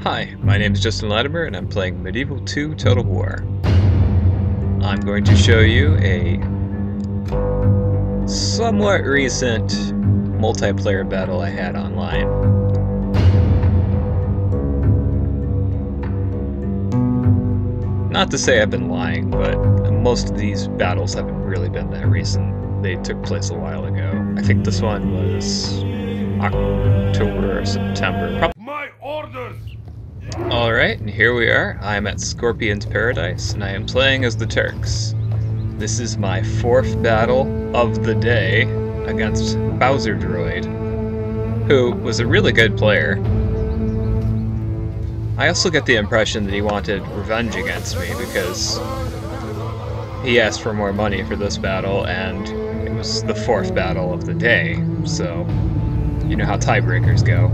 Hi, my name is Justin Latimer and I'm playing Medieval 2 Total War. I'm going to show you a somewhat recent multiplayer battle I had online. Not to say I've been lying, but most of these battles haven't really been that recent. They took place a while ago. I think this one was October or September. My orders! Alright, and here we are. I am at Scorpion's Paradise, and I am playing as the Turks. This is my fourth battle of the day against BowzerDroid, who was a really good player. I also get the impression that he wanted revenge against me because he asked for more money for this battle, and it was the fourth battle of the day, so you know how tiebreakers go.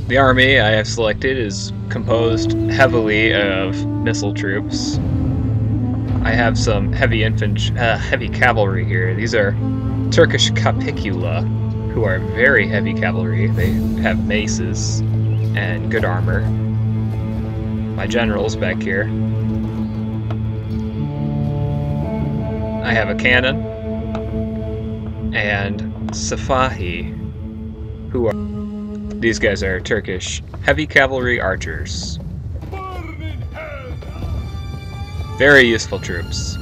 The army I have selected is composed heavily of missile troops. I have some heavy cavalry here. These are Turkish Capicula, who are very heavy cavalry. They have maces and good armor. My generals back here. I have a cannon and Sifahi, who are these guys are Turkish heavy cavalry archers. Very useful troops.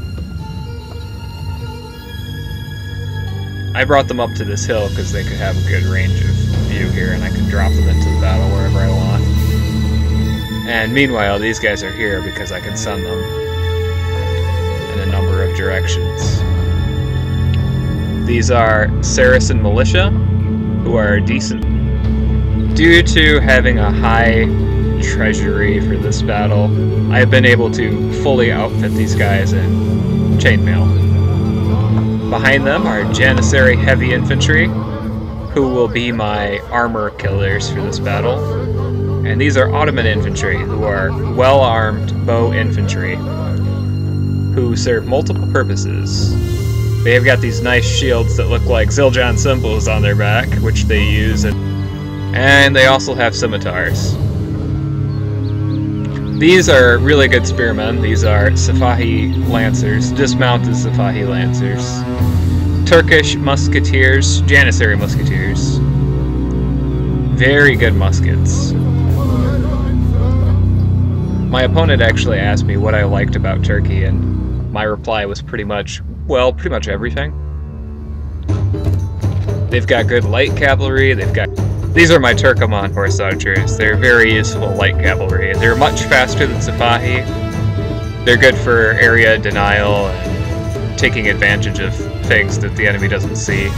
I brought them up to this hill because they could have a good range of view here and I could drop them into the battle wherever I want. And meanwhile, these guys are here because I can send them in a number of directions. These are Saracen militia, who are decent. Due to having a high treasury for this battle, I have been able to fully outfit these guys in chainmail. Behind them are Janissary heavy infantry, who will be my armor killers for this battle. And these are Ottoman infantry, who are well-armed bow infantry, who serve multiple purposes. They have got these nice shields that look like Zildjian symbols on their back, which they use, and they also have scimitars. These are really good spearmen. These are Sifahi lancers, dismounted Sifahi lancers. Turkish musketeers, Janissary musketeers. Very good muskets. My opponent actually asked me what I liked about Turkey, and my reply was pretty much everything. They've got good light cavalry, these are my Turkoman horse archers. They're very useful light cavalry. They're much faster than Sifahi. They're good for area denial and taking advantage of things that the enemy doesn't see.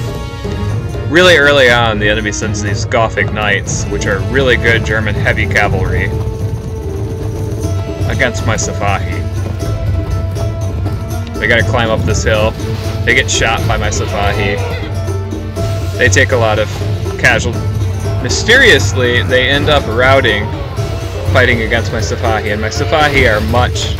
Really early on, the enemy sends these Gothic knights, which are really good German heavy cavalry, against my Sifahi. They gotta climb up this hill. They get shot by my Sifahi. They take a lot of casualties. Mysteriously, they end up routing, fighting against my Sifahi, and my Sifahi are much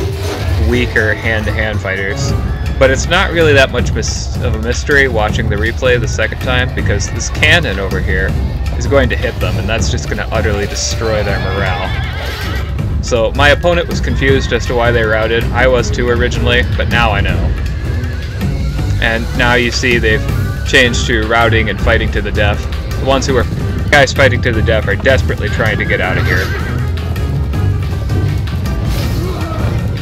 weaker hand-to-hand fighters. But it's not really that much of a mystery watching the replay the second time, because this cannon over here is going to hit them, and that's just going to utterly destroy their morale. So my opponent was confused as to why they routed. I was too originally, but now I know. And now you see they've changed to routing and fighting to the death. The ones who are guys fighting to the death are desperately trying to get out of here.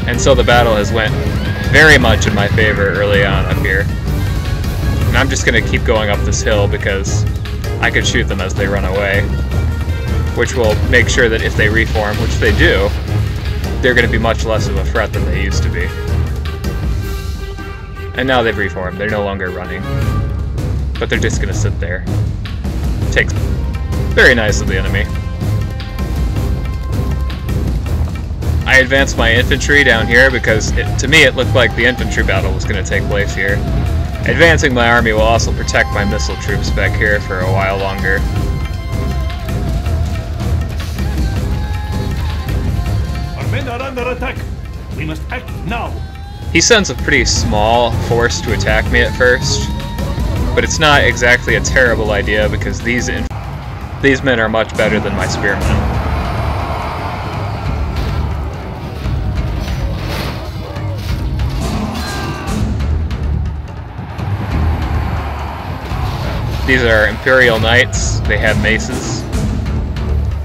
And so the battle has went very much in my favor early on up here. And I'm just going to keep going up this hill because I could shoot them as they run away, which will make sure that if they reform, which they do, they're going to be much less of a threat than they used to be. And now they've reformed. They're no longer running. But they're just going to sit there. Takes very nice of the enemy. I advanced my infantry down here because to me it looked like the infantry battle was going to take place here. Advancing my army will also protect my missile troops back here for a while longer. Our men are under attack. We must act now. He sends a pretty small force to attack me at first, but it's not exactly a terrible idea because these These men are much better than my spearmen. These are Imperial Knights. They have maces.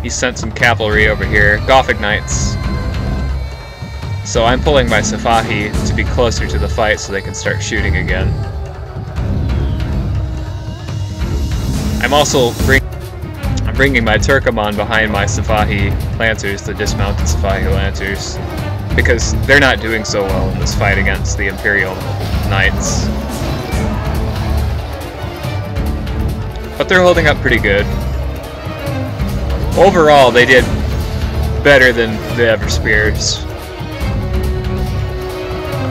He sent some cavalry over here. Gothic Knights. So I'm pulling my Sifahi to be closer to the fight so they can start shooting again. I'm also bringing my Turkoman behind my Sifahi Lancers, the dismounted Sifahi Lancers, because they're not doing so well in this fight against the Imperial Knights. But they're holding up pretty good. Overall, they did better than the Everspears.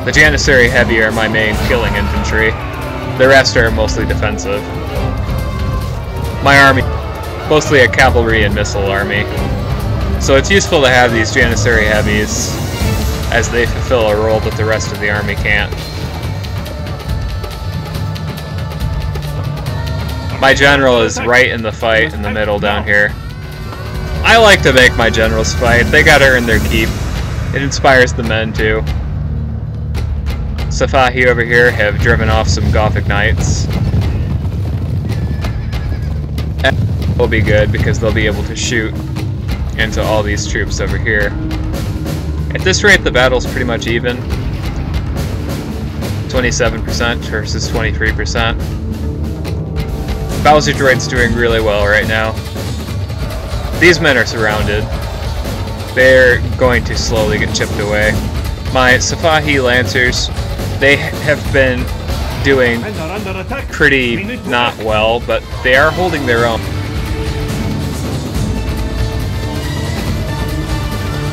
The Janissary Heavy are my main killing infantry. The rest are mostly defensive. My army, mostly a cavalry and missile army. So it's useful to have these Janissary Heavies, as they fulfill a role that the rest of the army can't. My general is right in the fight, in the middle down here. I like to make my generals fight. They gotta earn their keep. It inspires the men too. Sifahi over here have driven off some Gothic Knights. And will be good because they'll be able to shoot into all these troops over here. At this rate, the battle's pretty much even. 27% versus 23%. BowzerDroid's doing really well right now. These men are surrounded. They're going to slowly get chipped away. My Sifahi Lancers, they have been doing pretty not well, but they are holding their own.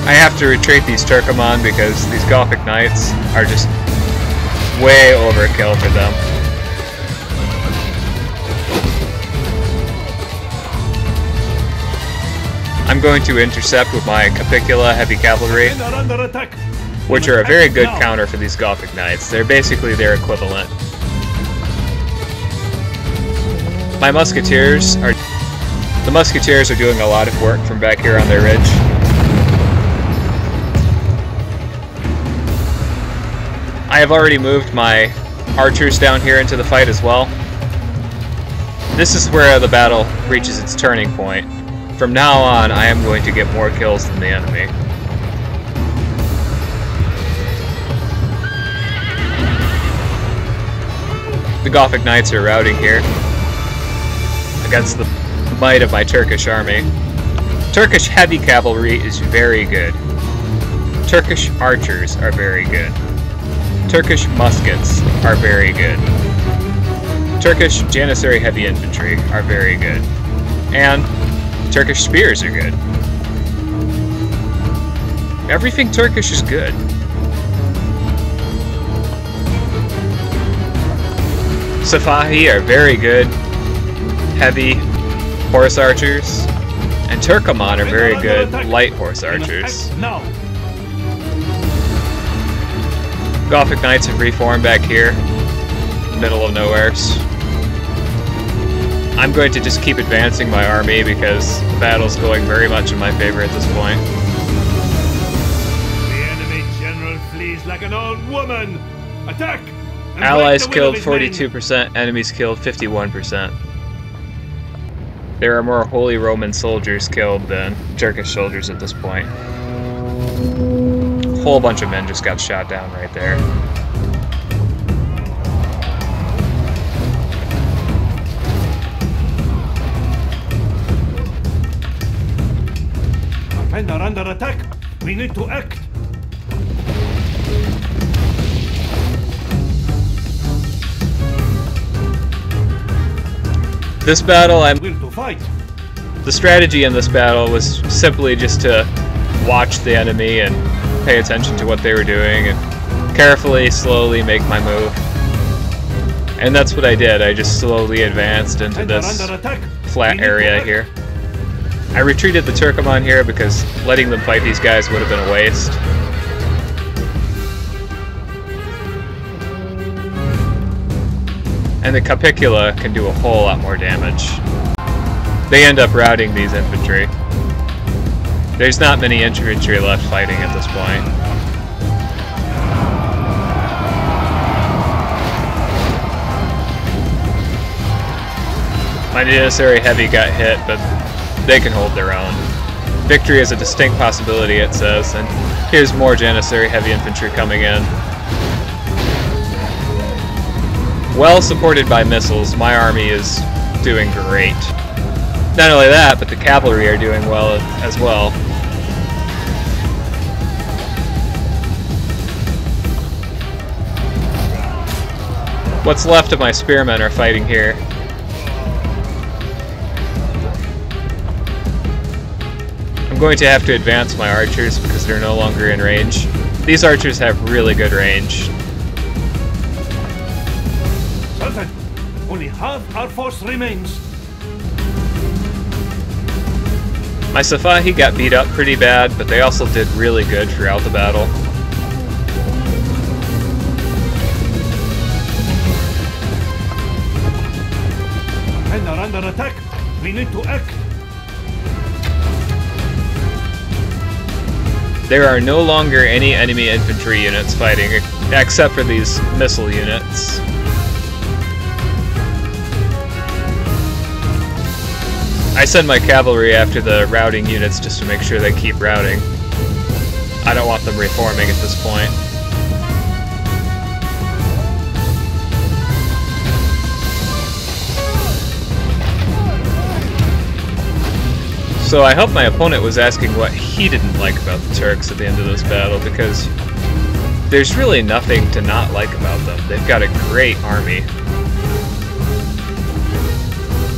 I have to retreat these Turkoman because these Gothic Knights are just way overkill for them. I'm going to intercept with my Capicula Heavy Cavalry, which are a very good counter for these Gothic Knights. They're basically their equivalent. My Musketeers are... The Musketeers are doing a lot of work from back here on their ridge. I have already moved my archers down here into the fight as well. This is where the battle reaches its turning point. From now on, I am going to get more kills than the enemy. The Gothic Knights are routing here against the might of my Turkish army. Turkish heavy cavalry is very good. Turkish archers are very good. Turkish muskets are very good. Turkish Janissary heavy infantry are very good. And Turkish spears are good. Everything Turkish is good. Sifahi are very good heavy horse archers, and Turkoman are very good light horse archers. Gothic Knights have reformed back here, middle of nowheres. I'm going to just keep advancing my army because the battle's going very much in my favor at this point. The enemy general flees like an old woman. Attack! Allies killed 42%, enemies killed 51%. There are more Holy Roman soldiers killed than Turkish soldiers at this point. A whole bunch of men just got shot down right there. Men are under attack. We need to act. This battle, Will to fight. the strategy in this battle was simply just to watch the enemy and pay attention to what they were doing and carefully, slowly make my move. And that's what I did. I just slowly advanced into this flat area here. I retreated the Turkoman here because letting them fight these guys would have been a waste. And the Capicula can do a whole lot more damage. they end up routing these infantry. There's not many infantry left fighting at this point. My Janissary Heavy got hit, but they can hold their own. Victory is a distinct possibility, it says, and here's more Janissary Heavy Infantry coming in. Well supported by missiles, my army is doing great. Not only that, but the cavalry are doing well as well. What's left of my spearmen are fighting here. I'm going to have to advance my archers because they're no longer in range. These archers have really good range. Sultan, only half our force remains. My Safahi got beat up pretty bad, but they also did really good throughout the battle. Men are under attack. We need to act. There are no longer any enemy infantry units fighting, except for these missile units. I send my cavalry after the routing units just to make sure they keep routing. I don't want them reforming at this point. So I hope my opponent was asking what he didn't like about the Turks at the end of this battle, because there's really nothing to not like about them. They've got a great army.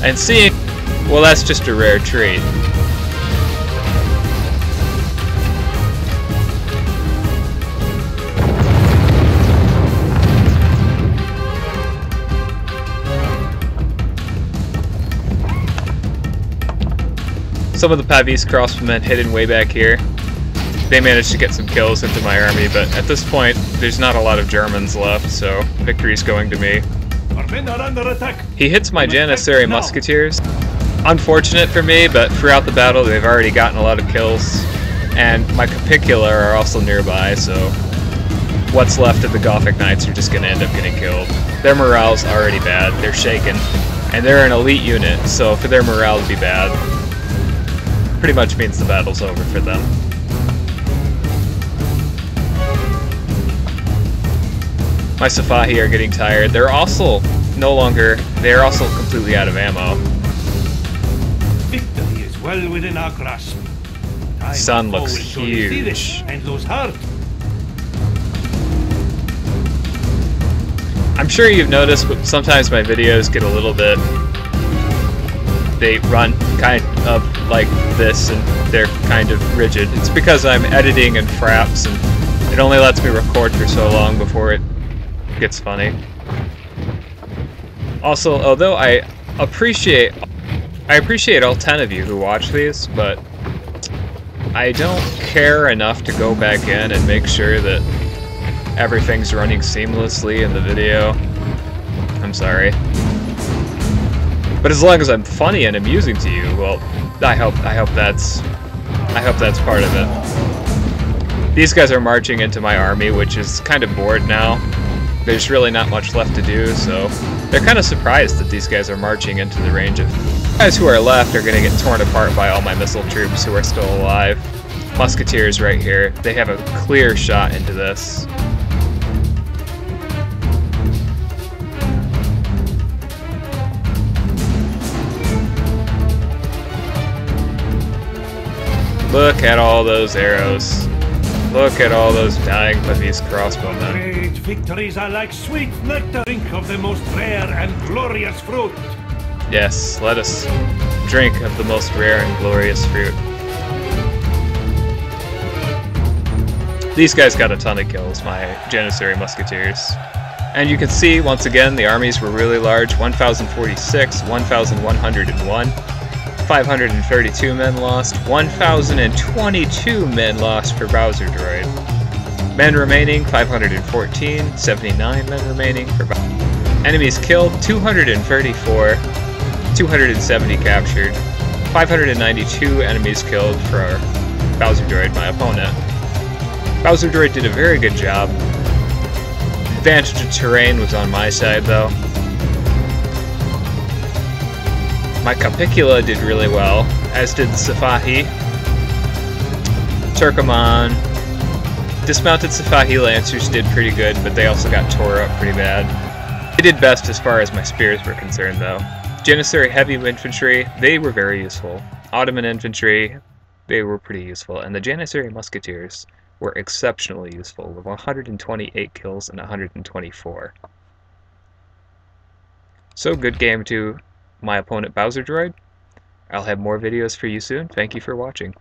And seeing, well, that's just a rare treat. Some of the Pavis crossbowmen hidden way back here, they managed to get some kills into my army, but at this point, there's not a lot of Germans left, so victory's going to me. Our men are under attack. He hits my Janissary musketeers. Unfortunate for me, but throughout the battle, they've already gotten a lot of kills, and my Capicula are also nearby, so what's left of the Gothic Knights are just going to end up getting killed. Their morale's already bad, they're shaken, and they're an elite unit, so for their morale to be bad, pretty much means the battle's over for them. My Safahi are getting tired. They're also completely out of ammo. Victory is well within our grasp. Sun looks huge. And lose heart. I'm sure you've noticed, but sometimes my videos get a little bit, they run kind of like this and they're kind of rigid. It's because I'm editing in fraps and it only lets me record for so long before it gets funny. Also, although I appreciate all 10 of you who watch these, but I don't care enough to go back in and make sure that everything's running seamlessly in the video. I'm sorry. But as long as I'm funny and amusing to you, well, I hope that's part of it. These guys are marching into my army, which is kind of bored now. There's really not much left to do, so they're kind of surprised that these guys are marching into the range of... The guys who are left are going to get torn apart by all my missile troops who are still alive. Musketeers right here. They have a clear shot into this. Look at all those arrows. Look at all those dying Pavis crossbowmen. Great victories are like sweet nectar, drink of the most rare and glorious fruit. Yes, let us drink of the most rare and glorious fruit. These guys got a ton of kills, my Janissary musketeers. And you can see, once again, the armies were really large. 1,046, 1,101. 532 men lost, 1,022 men lost for BowzerDroid. Men remaining, 514, 79 men remaining for Enemies killed, 234, 270 captured. 592 enemies killed for BowzerDroid, my opponent. BowzerDroid did a very good job. Advantage of terrain was on my side, though. My Capicula did really well, as did the Sifahi. Turkoman. Dismounted Sifahi Lancers did pretty good, but they also got tore up pretty bad. They did best as far as my spears were concerned, though. Janissary Heavy Infantry, they were very useful. Ottoman Infantry, they were pretty useful. And the Janissary Musketeers were exceptionally useful, with 128 kills and 124. So, good game to my opponent BowzerDroid. I'll have more videos for you soon. Thank you for watching.